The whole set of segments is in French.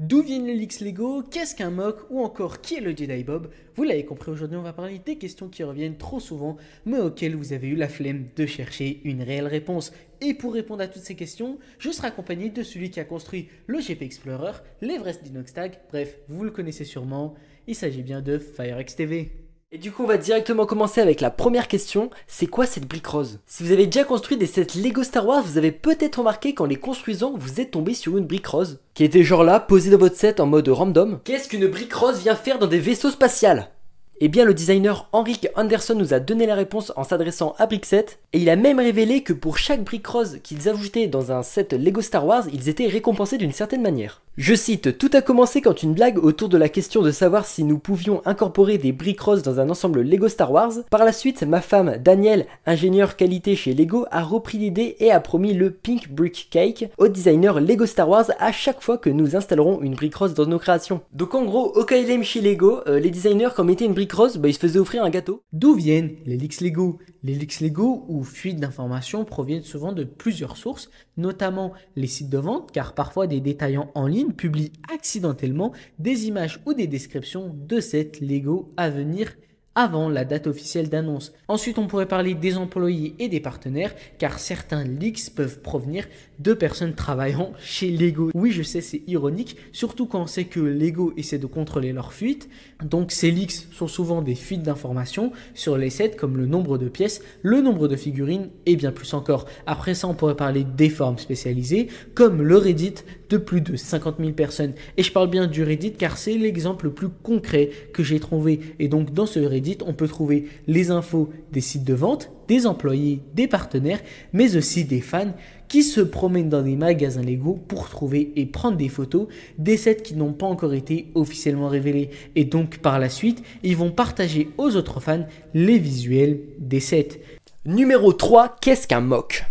D'où viennent les leaks Lego? Qu'est-ce qu'un mock? Ou encore qui est le Jedi Bob? Vous l'avez compris, aujourd'hui on va parler des questions qui reviennent trop souvent, mais auxquelles vous avez eu la flemme de chercher une réelle réponse. Et pour répondre à toutes ces questions, je serai accompagné de celui qui a construit le GP Explorer, l'Everest d'Inoxtag, bref, vous le connaissez sûrement, il s'agit bien de FireX TV. Et du coup on va directement commencer avec la première question, c'est quoi cette brique rose? Si vous avez déjà construit des sets Lego Star Wars, vous avez peut-être remarqué qu'en les construisant, vous êtes tombé sur une brique rose, qui était genre là, posée dans votre set en mode random. Qu'est-ce qu'une brique rose vient faire dans des vaisseaux spatials? Eh bien le designer Henrik Anderson nous a donné la réponse en s'adressant à Brickset, et il a même révélé que pour chaque brique rose qu'ils ajoutaient dans un set Lego Star Wars, ils étaient récompensés d'une certaine manière. Je cite, tout a commencé quand une blague autour de la question de savoir si nous pouvions incorporer des briques roses dans un ensemble Lego Star Wars. Par la suite, ma femme Danielle, ingénieure qualité chez Lego, a repris l'idée et a promis le Pink Brick Cake au designer Lego Star Wars à chaque fois que nous installerons une brique rose dans nos créations. Donc en gros, au KLM chez Lego, les designers quand mettaient une brique rose, ils se faisaient offrir un gâteau. D'où viennent les leaks Lego? Les leaks Lego ou fuites d'informations proviennent souvent de plusieurs sources, notamment les sites de vente, car parfois des détaillants en ligne publient accidentellement des images ou des descriptions de sets Lego à venir avant la date officielle d'annonce. Ensuite, on pourrait parler des employés et des partenaires, car certains leaks peuvent provenir de personnes travaillant chez Lego. Oui, je sais, c'est ironique, surtout quand on sait que Lego essaie de contrôler leurs fuites. Donc ces leaks sont souvent des fuites d'informations sur les sets comme le nombre de pièces, le nombre de figurines et bien plus encore. Après ça, on pourrait parler des forums spécialisés comme le Reddit de plus de 50 000 personnes. Et je parle bien du Reddit car c'est l'exemple le plus concret que j'ai trouvé. Et donc dans ce Reddit, on peut trouver les infos des sites de vente, des employés, des partenaires, mais aussi des fans qui se promènent dans des magasins Lego pour trouver et prendre des photos des sets qui n'ont pas encore été officiellement révélés. Et donc par la suite, ils vont partager aux autres fans les visuels des sets. Numéro 3, qu'est-ce qu'un mock?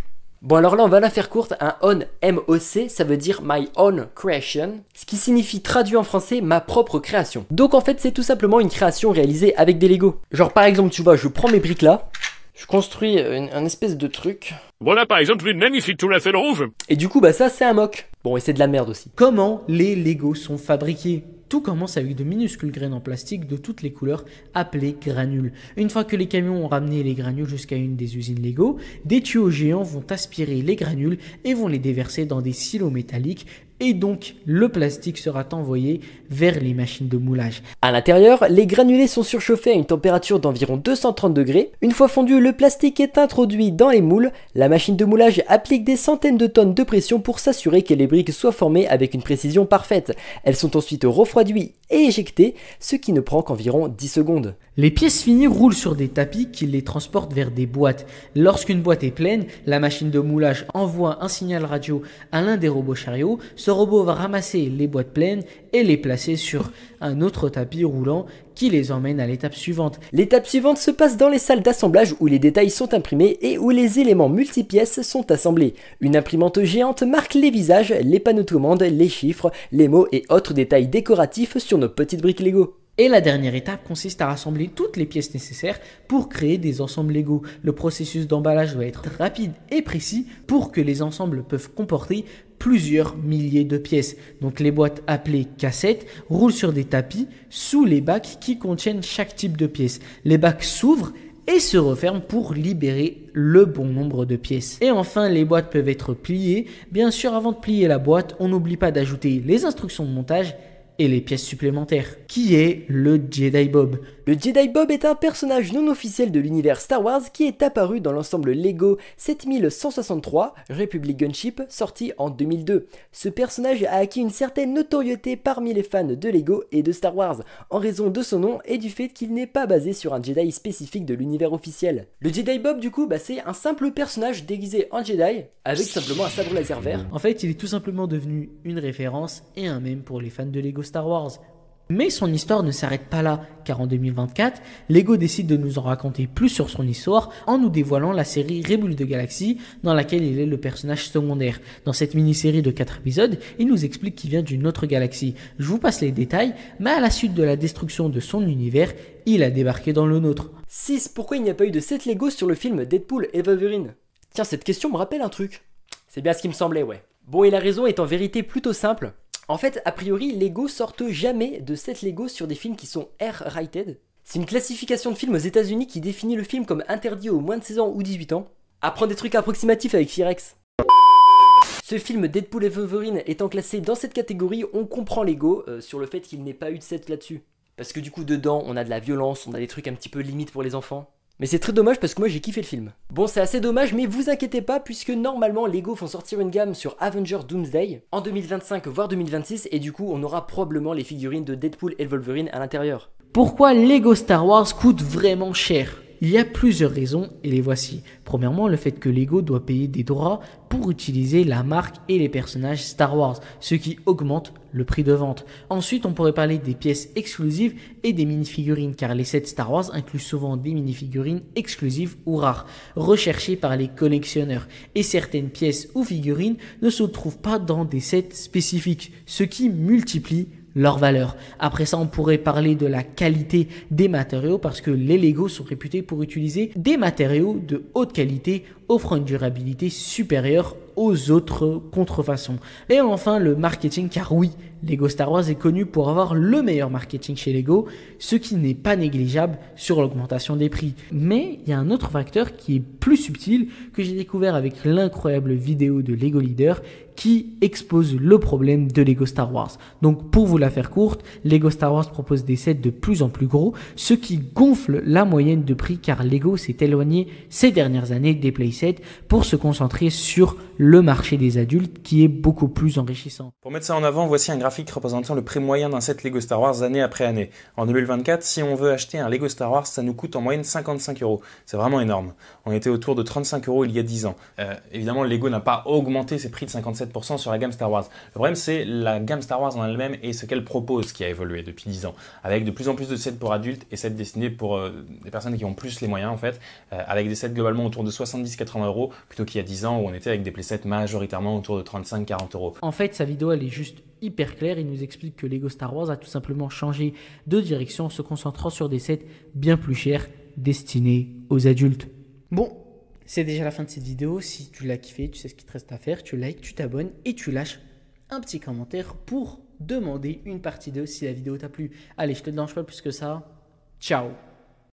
Bon alors là on va la faire courte, un on MOC ça veut dire my own creation, ce qui signifie traduit en français ma propre création. Donc en fait c'est tout simplement une création réalisée avec des Lego. Genre par exemple tu vois je prends mes briques là, je construis un espèce de truc. Voilà par exemple une magnifique tour Eiffel rouge. Et du coup ça c'est un mock. Bon et c'est de la merde aussi. Comment les Lego sont fabriqués? Tout commence avec de minuscules graines en plastique de toutes les couleurs appelées granules. Une fois que les camions ont ramené les granules jusqu'à une des usines Lego, des tuyaux géants vont aspirer les granules et vont les déverser dans des silos métalliques. Et donc, le plastique sera envoyé vers les machines de moulage. À l'intérieur, les granulés sont surchauffés à une température d'environ 230 degrés. Une fois fondu, le plastique est introduit dans les moules. La machine de moulage applique des centaines de tonnes de pression pour s'assurer que les briques soient formées avec une précision parfaite. Elles sont ensuite refroidies et éjectées, ce qui ne prend qu'environ 10 secondes. Les pièces finies roulent sur des tapis qui les transportent vers des boîtes. Lorsqu'une boîte est pleine, la machine de moulage envoie un signal radio à l'un des robots chariots. Ce robot va ramasser les boîtes pleines et les placer sur un autre tapis roulant qui les emmène à l'étape suivante. L'étape suivante se passe dans les salles d'assemblage où les détails sont imprimés et où les éléments multipièces sont assemblés. Une imprimante géante marque les visages, les panneaux de commande, les chiffres, les mots et autres détails décoratifs sur nos petites briques Lego. Et la dernière étape consiste à rassembler toutes les pièces nécessaires pour créer des ensembles Lego. Le processus d'emballage doit être rapide et précis pour que les ensembles peuvent comporter plusieurs milliers de pièces. Donc les boîtes appelées cassettes roulent sur des tapis sous les bacs qui contiennent chaque type de pièces. Les bacs s'ouvrent et se referment pour libérer le bon nombre de pièces. Et enfin, les boîtes peuvent être pliées. Bien sûr, avant de plier la boîte, on n'oublie pas d'ajouter les instructions de montage et les pièces supplémentaires. Qui est le Jedi Bob? Le Jedi Bob est un personnage non officiel de l'univers Star Wars qui est apparu dans l'ensemble Lego 7163 Republic Gunship sorti en 2002. Ce personnage a acquis une certaine notoriété parmi les fans de Lego et de Star Wars en raison de son nom et du fait qu'il n'est pas basé sur un Jedi spécifique de l'univers officiel. Le Jedi Bob du coup c'est un simple personnage déguisé en Jedi avec simplement un sabre laser vert. En fait il est tout simplement devenu une référence et un mème pour les fans de Lego Star Wars. Mais son histoire ne s'arrête pas là, car en 2024, Lego décide de nous en raconter plus sur son histoire en nous dévoilant la série Rebuild the Galaxy dans laquelle il est le personnage secondaire. Dans cette mini-série de 4 épisodes, il nous explique qu'il vient d'une autre galaxie. Je vous passe les détails, mais à la suite de la destruction de son univers, il a débarqué dans le nôtre. 6. Pourquoi il n'y a pas eu de set Lego sur le film Deadpool et Wolverine? Tiens, cette question me rappelle un truc. C'est bien ce qui me semblait, ouais. Bon, et la raison est en vérité plutôt simple. En fait, a priori, Lego sortent jamais de 7 Lego sur des films qui sont R-rated. C'est une classification de film aux États-Unis qui définit le film comme interdit aux moins de 16 ans ou 18 ans. Apprends des trucs approximatifs avec Firex. Ce film Deadpool et Wolverine étant classé dans cette catégorie, on comprend Lego sur le fait qu'il n'ait pas eu de 7 là-dessus. Parce que du coup dedans on a de la violence, on a des trucs un petit peu limites pour les enfants. Mais c'est très dommage parce que moi j'ai kiffé le film. Bon, c'est assez dommage, mais vous inquiétez pas puisque normalement Lego font sortir une gamme sur Avengers Doomsday en 2025 voire 2026 et du coup on aura probablement les figurines de Deadpool et Wolverine à l'intérieur. Pourquoi Lego Star Wars coûte vraiment cher? Il y a plusieurs raisons et les voici. Premièrement, le fait que Lego doit payer des droits pour utiliser la marque et les personnages Star Wars, ce qui augmente le prix de vente. Ensuite, on pourrait parler des pièces exclusives et des mini-figurines, car les sets Star Wars incluent souvent des mini-figurines exclusives ou rares, recherchées par les collectionneurs. Et certaines pièces ou figurines ne se trouvent pas dans des sets spécifiques, ce qui multiplie leur valeur. Après ça, on pourrait parler de la qualité des matériaux parce que les Lego sont réputés pour utiliser des matériaux de haute qualité offrant une durabilité supérieure aux autres contrefaçons. Et enfin, le marketing, car oui, Lego Star Wars est connu pour avoir le meilleur marketing chez Lego, ce qui n'est pas négligeable sur l'augmentation des prix. Mais il y a un autre facteur qui est plus subtil que j'ai découvert avec l'incroyable vidéo de Lego Leader qui expose le problème de Lego Star Wars. Donc pour vous la faire courte, Lego Star Wars propose des sets de plus en plus gros, ce qui gonfle la moyenne de prix car Lego s'est éloigné ces dernières années des playsets pour se concentrer sur le marché des adultes qui est beaucoup plus enrichissant. Pour mettre ça en avant, voici un graphique représentant le prix moyen d'un set Lego Star Wars année après année. En 2024, si on veut acheter un Lego Star Wars, ça nous coûte en moyenne 55 €. C'est vraiment énorme. On était autour de 35 € il y a 10 ans. Évidemment, Lego n'a pas augmenté ses prix de 57% sur la gamme Star Wars. Le problème, c'est la gamme Star Wars en elle-même et ce qu'elle propose qui a évolué depuis 10 ans. Avec de plus en plus de sets pour adultes et sets destinés pour des personnes qui ont plus les moyens en fait. Avec des sets globalement autour de 70-80 € plutôt qu'il y a 10 ans où on était avec des playsets majoritairement autour de 35-40 €. En fait, sa vidéo, elle est juste hyper claire. Il nous explique que Lego Star Wars a tout simplement changé de direction en se concentrant sur des sets bien plus chers destinés aux adultes. Bon, c'est déjà la fin de cette vidéo. Si tu l'as kiffé, tu sais ce qu'il te reste à faire. Tu likes, tu t'abonnes et tu lâches un petit commentaire pour demander une partie 2 si la vidéo t'a plu. Allez, je te dérange pas plus que ça. Ciao!